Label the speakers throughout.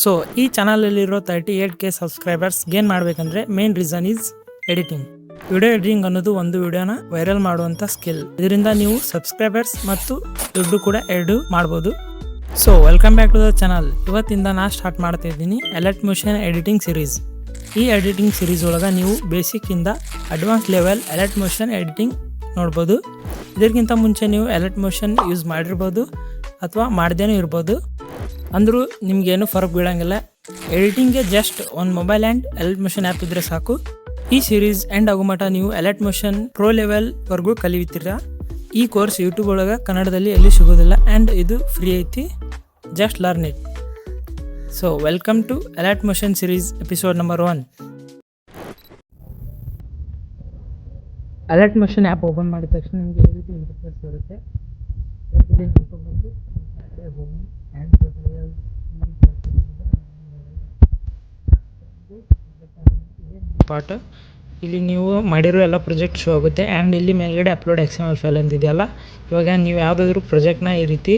Speaker 1: So ಈ ಚಾನಲಲ್ಲಿರೋ 38K subscribers gain ಮಾಡಬೇಕಂದ್ರೆ main reason is editing. Video editing ಅನ್ನೋದು ಒಂದು ವಿಡಿಯೋನ ವೈರಲ್ ಮಾಡುವಂಥ ಸ್ಕಿಲ್. ಇದರಿಂದ ನೀವು ಸಬ್ಸ್ಕ್ರೈಬರ್ಸ್ ಮತ್ತು ದುಡ್ಡು ಕೂಡ ಎರಡು ಮಾಡ್ಬೋದು. So welcome back to the channel. ಇವತ್ತಿಂದ ನಾ ಸ್ಟಾರ್ಟ್ ಮಾಡ್ತಾ ಇದ್ದೀನಿ ಅಲರ್ಟ್ ಮೋಷನ್ ಎಡಿಟಿಂಗ್ ಸೀರೀಸ್. ಈ ಎಡಿಟಿಂಗ್ ಸೀರೀಸ್ ಒಳಗೆ ನೀವು ಬೇಸಿಕ್ ಇಂದ advance level Alight Motion editing ನೋಡ್ಬೋದು. ಇದಕ್ಕಿಂತ ಮುಂಚೆ ನೀವು ಅಲರ್ಟ್ ಮೋಷನ್ ಯೂಸ್ ಮಾಡಿರ್ಬೋದು ಅಥವಾ ಮಾಡ್ದೇನೂ ಇರ್ಬೋದು. ಅಂದರೂ ನಿಮಗೇನು ಫರಕ್ ಬೀಳಂಗಿಲ್ಲ. ಎಡಿಟಿಂಗ್ಗೆ ಜಸ್ಟ್ ಒಂದು mobile and alert Motion app ಇದ್ದರೆ ಸಾಕು. ಈ ಸೀರೀಸ್ ಎಂಡ್ ಆಗೋ ಮಟ್ಟ ನೀವು ಅಲರ್ಟ್ ಮೋಷನ್ ಪ್ರೋ ಲೆವೆಲ್ವರೆಗೂ ಕಲಿಯುತ್ತೀರಾ. ಈ ಕೋರ್ಸ್ ಯೂಟ್ಯೂಬ್ ಒಳಗೆ ಕನ್ನಡದಲ್ಲಿ ಎಲ್ಲಿ ಸಿಗೋದಿಲ್ಲ ಆ್ಯಂಡ್ ಇದು ಫ್ರೀ ಐತಿ. Just learn it. So welcome to Alight Motion series episode number 1. Alight Motion app open ಮಾಡಿದ ತಕ್ಷಣ ನಿಮಗೆ ಈ ರೀತಿ ಇಂಟರ್ಫೇಸ್ ಬರುತ್ತೆ. ಪಾರ್ಟ್ ಇಲ್ಲಿ ನೀವು ಮಾಡಿರೋ ಎಲ್ಲ ಪ್ರಾಜೆಕ್ಟ್ ಶೋ ಆಗುತ್ತೆ ಆ್ಯಂಡ್ ಇಲ್ಲಿ ಮೇಲ್ಗಡೆ ಅಪ್ಲೋಡ್ XML ಫೈಲ್ ಅಂತಿದೆಯಲ್ಲ, ಇವಾಗ ನೀವು ಯಾವುದಾದ್ರೂ ಪ್ರಾಜೆಕ್ಟ್ನ ಈ ರೀತಿ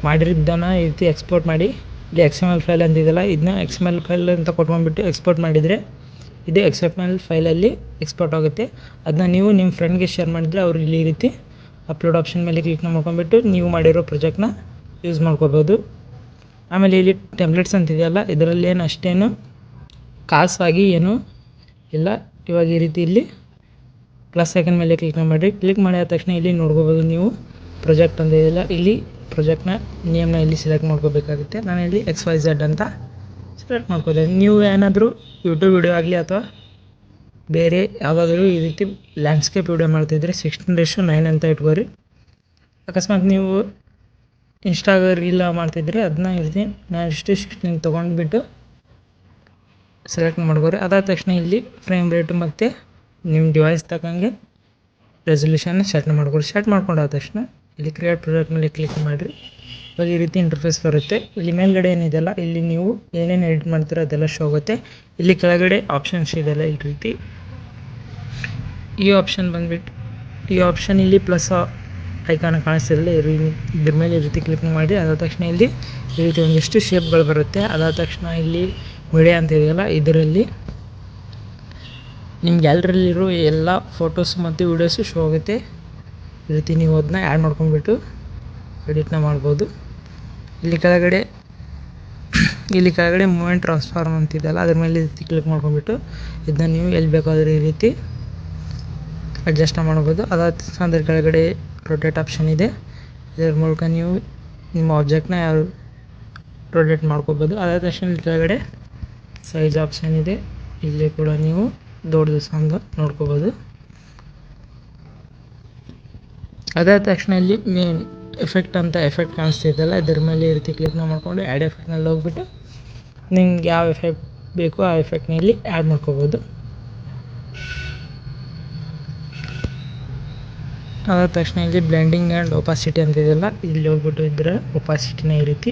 Speaker 1: ಮಾಡಿರಿದ್ದನ್ನು ಈ ರೀತಿ ಎಕ್ಸ್ಪೋರ್ಟ್ ಮಾಡಿ ಇಲ್ಲಿ XML ಫೈಲ್ ಅಂತಿದೆಯಲ್ಲ, ಇದನ್ನ XML ಫೈಲ್ ಅಂತ ಕೊಟ್ಕೊಂಡ್ಬಿಟ್ಟು ಎಕ್ಸ್ಪೋರ್ಟ್ ಮಾಡಿದರೆ ಇದು XML ಫೈಲಲ್ಲಿ ಎಕ್ಸ್ಪೋರ್ಟ್ ಆಗುತ್ತೆ. ಅದನ್ನ ನೀವು ನಿಮ್ಮ ಫ್ರೆಂಡ್ಗೆ ಶೇರ್ ಮಾಡಿದರೆ ಅವರು ಇಲ್ಲಿ ಈ ರೀತಿ ಅಪ್ಲೋಡ್ ಆಪ್ಷನ್ ಮೇಲೆ ಕ್ಲಿಕ್ ಮಾಡ್ಕೊಂಡ್ಬಿಟ್ಟು ನೀವು ಮಾಡಿರೋ ಪ್ರಾಜೆಕ್ಟ್ನ ಯೂಸ್ ಮಾಡ್ಕೋಬೋದು. ಆಮೇಲೆ ಇಲ್ಲಿ ಟೆಂಪ್ಲೇಟ್ಸ್ ಅಂತಿದೆಯಲ್ಲ, ಇದರಲ್ಲಿ ಏನು ಅಷ್ಟೇನು ಖಾಸವಾಗಿ ಏನೂ ಇಲ್ಲ. ಇವಾಗ ಈ ರೀತಿ ಇಲ್ಲಿ ಪ್ಲಸ್ ಐಕನ್ ಮೇಲೆ ಕ್ಲಿಕ್ ಮಾಡಿರಿ. ಕ್ಲಿಕ್ ಮಾಡಿದ ತಕ್ಷಣ ಇಲ್ಲಿ ನೋಡ್ಕೋಬೋದು ನೀವು ಪ್ರಾಜೆಕ್ಟ್ ಅಂತ ಇದೆಯಲ್ಲ, ಇಲ್ಲಿ ಪ್ರಾಜೆಕ್ಟ್ನ ನೇಮ್ನ ಇಲ್ಲಿ ಸೆಲೆಕ್ಟ್ ಮಾಡ್ಕೋಬೇಕಾಗುತ್ತೆ. ನಾನು ಇಲ್ಲಿ XYZ ಅಂತ ಸೆಲೆಕ್ಟ್ ಮಾಡ್ಕೋದೆ. ನೀವು ಏನಾದರೂ ಯೂಟ್ಯೂಬ್ ವಿಡಿಯೋ ಆಗಲಿ ಅಥವಾ ಬೇರೆ ಯಾವುದಾದ್ರೂ ಈ ರೀತಿ ಲ್ಯಾಂಡ್ಸ್ಕೇಪ್ ವಿಡಿಯೋ ಮಾಡ್ತಿದ್ರೆ 16:9 ಅಂತ ಇಟ್ಕೋರಿ. ಅಕಸ್ಮಾತ್ ನೀವು ಇನ್ಸ್ಟಾಗ ರೀಲ್ ಮಾಡ್ತಿದ್ರೆ ಅದನ್ನ ಈ ರೀತಿ 9:16 ತೊಗೊಂಡ್ಬಿಟ್ಟು ಸೆಲೆಕ್ಟ್ ಮಾಡ್ಕೋರಿ. ಅದಾದ ತಕ್ಷಣ ಇಲ್ಲಿ ಫ್ರೇಮ್ ರೇಟು ಮತ್ತು ನಿಮ್ಮ ಡಿವೈಸ್ ತಕ್ಕಂಗೆ ರೆಸಲ್ಯೂಷನ್ನ ಸೆಟ್ ಮಾಡ್ಕೊರಿ. ಸೆಟ್ ಮಾಡ್ಕೊಂಡಾದ ತಕ್ಷಣ ಇಲ್ಲಿ ಕ್ರಿಯೇಟ್ ಪ್ರಾಜೆಕ್ಟ್ ಮೇಲೆ ಕ್ಲಿಕ್ ಮಾಡಿರಿ. ಇವಾಗ ಈ ರೀತಿ ಇಂಟರ್ಫೇಸ್ ಬರುತ್ತೆ. ಇಲ್ಲಿ ಮೇಲ್ಗಡೆ ಏನಿದೆಯಲ್ಲ, ಇಲ್ಲಿ ನೀವು ಏನೇನು ಎಡಿಟ್ ಮಾಡ್ತೀರೋ ಅದೆಲ್ಲ ಶೋ ಆಗುತ್ತೆ. ಇಲ್ಲಿ ಕೆಳಗಡೆ ಆಪ್ಷನ್ಸ್ ಇದೆಯಲ್ಲ, ಈ ರೀತಿ ಈ ಆಪ್ಷನ್ ಬಂದುಬಿಟ್ಟು ಈ ಆಪ್ಷನ್ ಇಲ್ಲಿ ಪ್ಲಸ್ ಐಕಾನ್ ಕಾಣಿಸ್ತಿರಲಿಲ್ಲ, ಇದ್ರ ಮೇಲೆ ಈ ರೀತಿ ಕ್ಲಿಕ್ ಮಾಡಿ ಅದಾದ ತಕ್ಷಣ ಇಲ್ಲಿ ಈ ರೀತಿ ಒಂದಿಷ್ಟು ಶೇಪ್ಗಳು ಬರುತ್ತೆ. ಅದಾದ ತಕ್ಷಣ ಇಲ್ಲಿ ಮೀಡಿಯಾ ಅಂತ ಇದೆಯಲ್ಲ, ಇದರಲ್ಲಿ ನಿಮ್ಮ ಗ್ಯಾಲರಿಲಿರೋ ಎಲ್ಲ ಫೋಟೋಸ್ ಮತ್ತು ವೀಡಿಯೋಸು ಶೋ ಆಗುತ್ತೆ. ಈ ರೀತಿ ನೀವು ಅದನ್ನ ಆ್ಯಡ್ ಮಾಡ್ಕೊಂಡ್ಬಿಟ್ಟು ಎಡಿಟ್ನ ಮಾಡ್ಬೋದು. ಇಲ್ಲಿ ಕೆಳಗಡೆ ಮೂಮೆಂಟ್ ಟ್ರಾನ್ಸ್ಫಾರ್ಮ್ ಅಂತಿದೆಯಲ್ಲ, ಅದ್ರ ಮೇಲೆ ಈ ರೀತಿ ಕ್ಲಿಕ್ ಮಾಡ್ಕೊಂಡ್ಬಿಟ್ಟು ಇದನ್ನ ನೀವು ಎಲ್ಲಿ ಬೇಕಾದರೂ ಈ ರೀತಿ ಅಡ್ಜಸ್ಟ್ ಮಾಡ್ಬೋದು. ಅದ್ರ ಕೆಳಗಡೆ ರೊಟೇಟ್ ಆಪ್ಷನ್ ಇದೆ. ಇದರ ಮೂಲಕ ನೀವು ನಿಮ್ಮ ಆಬ್ಜೆಕ್ಟ್ನ ಯಾವ ರೊಟೇಟ್ ಮಾಡ್ಕೋಬೋದು. ಅದಾದ ತಕ್ಷಣ ಇಲ್ಲಿ ಕೆಳಗಡೆ ಸೈಜ್ ಆಪ್ಷನ್ ಇದೆ. ಇಲ್ಲಿ ಕೂಡ ನೀವು ದೊಡ್ಡದು ಸಣ್ಣ ನೋಡ್ಕೋಬೋದು. ಅದಾದ ತಕ್ಷಣ ಇಲ್ಲಿ ಮೇನ್ ಎಫೆಕ್ಟ್ ಅಂತ ಎಫೆಕ್ಟ್ ಕಾಣಿಸ್ತಿದ್ದಲ್ಲ, ಇದ್ರ ಮೇಲೆ ಈ ರೀತಿ ಕ್ಲಿಕ್ ಮಾಡ್ಕೊಂಡು ಆ್ಯಡ್ ಎಫೆಕ್ಟ್ನಲ್ಲಿ ಹೋಗ್ಬಿಟ್ಟು ನಿಮ್ಗೆ ಯಾವ ಎಫೆಕ್ಟ್ ಬೇಕು ಆ ಎಫೆಕ್ಟ್ನ ಇಲ್ಲಿ ಆ್ಯಡ್ ಮಾಡ್ಕೋಬೋದು. ಅದಾದ ತಕ್ಷಣ ಇಲ್ಲಿ ಬ್ಲೆಂಡಿಂಗ್ ಆ್ಯಂಡ್ ಒಪಾಸಿಟಿ ಅಂತಿದೆಯಲ್ಲ, ಇಲ್ಲಿ ಹೋಗ್ಬಿಟ್ಟು ಇದ್ರೆ ಒಪಾಸಿಟಿನ ಈ ರೀತಿ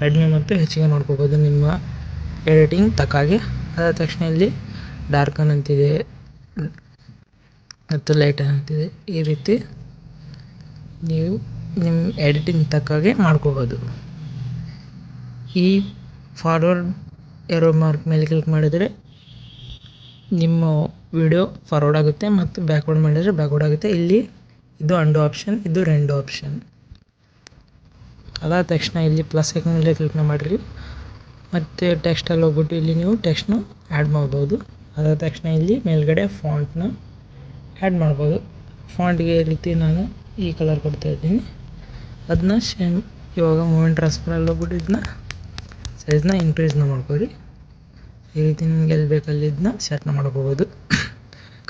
Speaker 1: ಕಡಿಮೆ ಮತ್ತು ಹೆಚ್ಚಿಗೆ ಮಾಡ್ಕೋಬೋದು ನಿಮ್ಮ ಎಡಿಟಿಂಗ್ ತಕ್ಕಾಗೆ. ಅದಾದ ತಕ್ಷಣ ಇಲ್ಲಿ ಡಾರ್ಕನ್ ಅಂತಿದೆ ಮತ್ತು ಲೈಟನ್ ಅಂತಿದೆ. ಈ ರೀತಿ ನೀವು ನಿಮ್ಮ ಎಡಿಟಿಂಗ್ ತಕ್ಕಾಗೆ ಮಾಡ್ಕೋಬೋದು. ಈ ಫಾರ್ವರ್ಡ್ ಏರೋ ಮಾರ್ಕ್ ಮೇಲೆ ಕ್ಲಿಕ್ ಮಾಡಿದರೆ ನಿಮ್ಮ ವಿಡಿಯೋ ಫಾರ್ವರ್ಡ್ ಆಗುತ್ತೆ ಮತ್ತು ಬ್ಯಾಕ್ವರ್ಡ್ ಮಾಡಿದರೆ ಬ್ಯಾಕ್ವರ್ಡ್ ಆಗುತ್ತೆ. ಇಲ್ಲಿ ಇದು ಅಂಡು ಆಪ್ಷನ್, ಇದು ರೆಂಡು ಆಪ್ಷನ್. ಅದಾದ ತಕ್ಷಣ ಇಲ್ಲಿ ಪ್ಲಸ್ ಐಕನ್ ಮೇಲೆ ಕ್ಲಿಕ್ ಮಾಡಿರಿ ಮತ್ತು ಟೆಕ್ಸ್ಟಲ್ಲಿ ಹೋಗ್ಬಿಟ್ಟು ಇಲ್ಲಿ ನೀವು ಟೆಕ್ಸ್ಟ್ನ ಆ್ಯಡ್ ಮಾಡ್ಬೋದು. ಅದಾದ ತಕ್ಷಣ ಇಲ್ಲಿ ಮೇಲ್ಗಡೆ ಫಾಂಟ್ನ ಆ್ಯಡ್ ಮಾಡ್ಬೋದು. ಫಾಂಟ್ಗೆ ಈ ರೀತಿ ನಾನು ಈ ಕಲರ್ ಕೊಡ್ತಾಯಿದ್ದೀನಿ. ಅದನ್ನ ಸೇಮ್ ಇವಾಗ ಮೂಮೆಂಟ್ ಟ್ರಾನ್ಸ್ಫರಲ್ಲಿ ಹೋಗ್ಬಿಟ್ಟು ಇದನ್ನ ಸೈಜ್ನ ಇನ್ಕ್ರೀಸ್ನ ಮಾಡ್ಕೊರಿ. ಈ ರೀತಿ ನಿಮ್ಗೆ ಎಲ್ಲಿ ಬೇಕಲ್ಲಿ ಇದನ್ನ ಸೆಟ್ನ ಮಾಡ್ಕೋಬೋದು.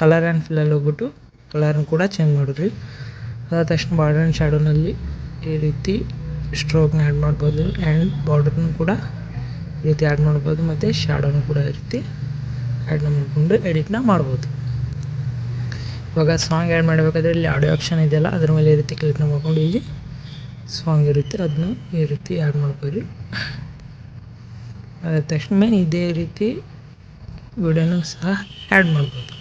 Speaker 1: ಕಲರ್ ಆ್ಯಂಡ್ ಫಿಲ್ಲಲ್ಲಿ ಹೋಗ್ಬಿಟ್ಟು ಕಲರ್ನ ಕೂಡ ಚೇಂಜ್ ಮಾಡಿರಿ. ಅದಾದ ತಕ್ಷಣ ಬಾರ್ಡರ್ ಆ್ಯಂಡ್ ಶ್ಯಾಡೋನಲ್ಲಿ ಈ ರೀತಿ ಸ್ಟ್ರೋಕ್ನ ಆ್ಯಡ್ ಮಾಡ್ಬೋದು ಆ್ಯಂಡ್ ಬಾರ್ಡರ್ನು ಕೂಡ ಈ ರೀತಿ ಆ್ಯಡ್ ಮಾಡ್ಬೋದು ಮತ್ತು ಶ್ಯಾಡೋನು ಕೂಡ ಈ ರೀತಿ ಆ್ಯಡ್ನ ಮಾಡಿಕೊಂಡು ಎಡಿಟ್ನ ಮಾಡ್ಬೋದು. ಇವಾಗ ಸಾಂಗ್ ಆ್ಯಡ್ ಮಾಡಬೇಕಾದ್ರೆ ಇಲ್ಲಿ ಆಡಿಯೋ ಆಪ್ಷನ್ ಇದೆಯಲ್ಲ, ಅದ್ರ ಮೇಲೆ ಈ ರೀತಿ ಕ್ಲಿಕ್ ಮಾಡ್ಕೊಂಡು ಇಲ್ಲಿ ಸಾಂಗ್ ಇರುತ್ತೆ, ಅದನ್ನ ಈ ರೀತಿ ಆ್ಯಡ್ ಮಾಡ್ಕೊರಿ. ಅದಾದ ತಕ್ಷಣ ಇದೇ ರೀತಿ ವಿಡಿಯೋನೂ ಸಹ ಆ್ಯಡ್ ಮಾಡ್ಬೋದು.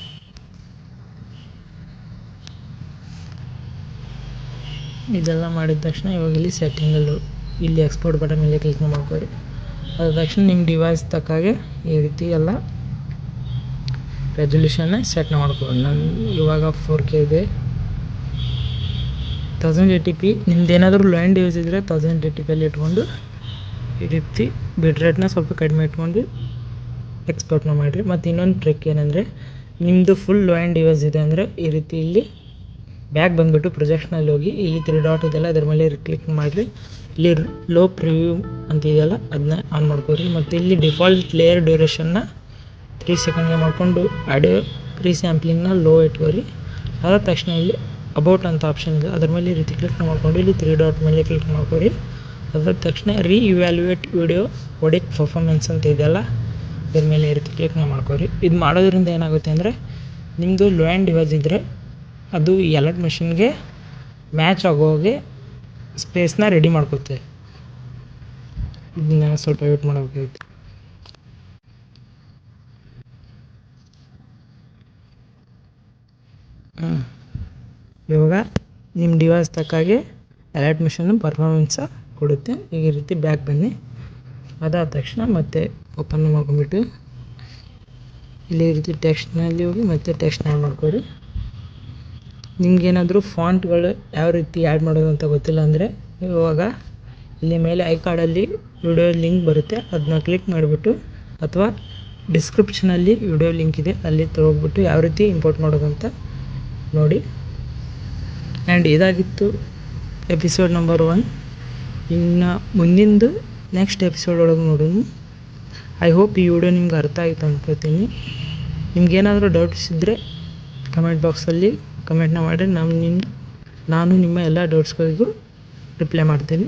Speaker 1: ಇದೆಲ್ಲ ಮಾಡಿದ ತಕ್ಷಣ ಇವಾಗ ಇಲ್ಲಿ ಸೆಟ್ಟಿಂಗಲ್ಲೂ ಇಲ್ಲಿ ಎಕ್ಸ್ಪೋರ್ಟ್ ಬಟನ್ ಮೇಲೆ ಕ್ಲಿಕ್ ಮಾಡ್ಕೊರಿ. ಅದ ತಕ್ಷಣ ನಿಮ್ಮ ಡಿವೈಸ್ ತಕ್ಕಾಗೆ ಈ ರೀತಿ ಎಲ್ಲ ರೆಸಲ್ಯೂಷನ್ನ ಸೆಟ್ ಮಾಡ್ಕೊಳ್ಳಿ. ನಾನು ಇವಾಗ 4K ಇದೆ, 1080p. ನಿಮ್ದು ಏನಾದರೂ ಲೋ ಆ್ಯಂಡ್ ಡಿವೈಸ್ ಇದ್ದರೆ 1080pಲ್ಲಿ ಇಟ್ಕೊಂಡು ಈ ರೀತಿ ಬಿಟ್ ರೇಟ್ನ ಸ್ವಲ್ಪ ಕಡಿಮೆ ಇಟ್ಕೊಂಡು ಎಕ್ಸ್ಪೋರ್ಟ್ನ ಮಾಡಿರಿ. ಮತ್ತು ಇನ್ನೊಂದು ಟ್ರಿಕ್ ಏನಂದರೆ, ನಿಮ್ಮದು ಫುಲ್ ಲೋ ಆ್ಯಂಡ್ ಡಿವೈಸ್ ಇದೆ ಅಂದರೆ ಈ ರೀತಿ ಇಲ್ಲಿ ಬ್ಯಾಕ್ ಬಂದುಬಿಟ್ಟು ಪ್ರೊಜೆಕ್ಟ್ನಲ್ಲಿ ಹೋಗಿ ಇಲ್ಲಿ 3 ಡಾಟ್ ಇದೆಯಲ್ಲ ಅದ್ರ ಮೇಲೆ ಕ್ಲಿಕ್ ಮಾಡಿರಿ. ಇಲ್ಲಿ ಲೋ ಪ್ರಿವ್ಯೂ ಅಂತ ಇದೆಯಲ್ಲ ಅದನ್ನ ಆನ್ ಮಾಡ್ಕೊರಿ. ಮತ್ತು ಇಲ್ಲಿ ಡಿಫಾಲ್ಟ್ ಲೇಯರ್ ಡ್ಯೂರೇಷನ್ನ 3 ಸೆಕೆಂಡ್ಗೆ ಮಾಡಿಕೊಂಡು ಆಡಿಯೋ ಪ್ರೀ ಸ್ಯಾಂಪ್ಲಿಂಗ್ನ ಲೋ ಇಟ್ಕೋರಿ. ಅದಾದ ತಕ್ಷಣ ಇಲ್ಲಿ ಅಬೌಟ್ ಅಂತ ಆಪ್ಷನ್ ಇದೆ, ಅದ್ರ ಮೇಲೆ ಈ ರೀತಿ ಕ್ಲಿಕ್ ಮಾಡ್ಕೊಂಡು ಇಲ್ಲಿ 3 ಡಾಟ್ ಮೇಲೆ ಕ್ಲಿಕ್ ಮಾಡ್ಕೊರಿ. ಅದಾದ ತಕ್ಷಣ ಇವ್ಯಾಲ್ಯೂಯೇಟ್ ವಿಡಿಯೋ ಒಡಿಟ್ ಪರ್ಫಾರ್ಮೆನ್ಸ್ ಅಂತ ಇದೆಯಲ್ಲ ಇದ್ರ ಮೇಲೆ ಈ ರೀತಿ ಕ್ಲಿಕ್ ಮಾಡ್ಕೊರಿ. ಇದು ಮಾಡೋದ್ರಿಂದ ಏನಾಗುತ್ತೆ ಅಂದರೆ, ನಿಮ್ಮದು ಲೋ ಆ್ಯಂಡ್ ಡಿವೈಸ್ ಇದ್ದರೆ ಅದು ಎಲರ್ಟ್ ಮೆಷಿನ್ಗೆ ಮ್ಯಾಚ್ ಆಗೋಗೆ ಸ್ಪೇಸ್ನ ರೆಡಿ ಮಾಡ್ಕೊತೆ. ಇದನ್ನ ಸ್ವಲ್ಪ ವೇಟ್ ಮಾಡಬೇಕಾಗುತ್ತೆ. ಇವಾಗ ನಿಮ್ಮ ಡಿವೈಸ್ ತಕ್ಕಾಗೆ ಅಲರ್ಟ್ ಮಿಷನ್ನು ಪರ್ಫಾರ್ಮೆನ್ಸ ಕೊಡುತ್ತೆ. ಈಗ ಈ ರೀತಿ ಬ್ಯಾಕ್ ಬನ್ನಿ. ಅದಾದ ತಕ್ಷಣ ಮತ್ತೆ ಓಪನ್ ಮಾಡ್ಕೊಂಬಿಟ್ಟು ಇಲ್ಲಿ ಈ ರೀತಿ ಟೆಕ್ಸ್ಟ್ನಲ್ಲಿ ಹೋಗಿ ಮತ್ತೆ ಟೆಕ್ಸ್ಟ್ ಆ್ಯಡ್ ಮಾಡ್ಕೊರಿ. ನಿಮ್ಗೇನಾದರೂ ಫಾಂಟ್ಗಳು ಯಾವ ರೀತಿ ಆ್ಯಡ್ ಮಾಡೋದು ಅಂತ ಗೊತ್ತಿಲ್ಲ ಅಂದರೆ, ಇವಾಗ ಇಲ್ಲಿ ಮೇಲೆ ಐ ಕಾರ್ಡಲ್ಲಿ ವಿಡಿಯೋ ಲಿಂಕ್ ಬರುತ್ತೆ, ಅದನ್ನ ಕ್ಲಿಕ್ ಮಾಡಿಬಿಟ್ಟು ಅಥವಾ ಡಿಸ್ಕ್ರಿಪ್ಷನಲ್ಲಿ ವಿಡಿಯೋ ಲಿಂಕ್ ಇದೆ ಅಲ್ಲಿ ತೊಗೊಬಿಟ್ಟು ಯಾವ ರೀತಿ ಇಂಪೋರ್ಟ್ ಮಾಡೋದು ಅಂತ ನೋಡಿ. ಆ್ಯಂಡ್ ಇದಾಗಿತ್ತು ಎಪಿಸೋಡ್ ನಂಬರ್ 1. ಇನ್ನು ಮುಂದಿಂದು ನೆಕ್ಸ್ಟ್ ಎಪಿಸೋಡ್ ಒಳಗೆ ನೋಡೋಣ. ಐ ಹೋಪ್ ಈ ವಿಡಿಯೋ ನಿಮ್ಗೆ ಅರ್ಥ ಆಯಿತು ಅನ್ಕೋತೀನಿ. ನಿಮ್ಗೇನಾದರೂ ಡೌಟ್ಸ್ ಇದ್ದರೆ ಕಮೆಂಟ್ ಬಾಕ್ಸಲ್ಲಿ ಕಮೆಂಟ್ನ ಮಾಡಿ. ನಾನು ನಿಮ್ಮ ಎಲ್ಲ ಡೌಟ್ಸ್ಗಳಿಗೂ ರಿಪ್ಲೈ ಮಾಡ್ತೀನಿ.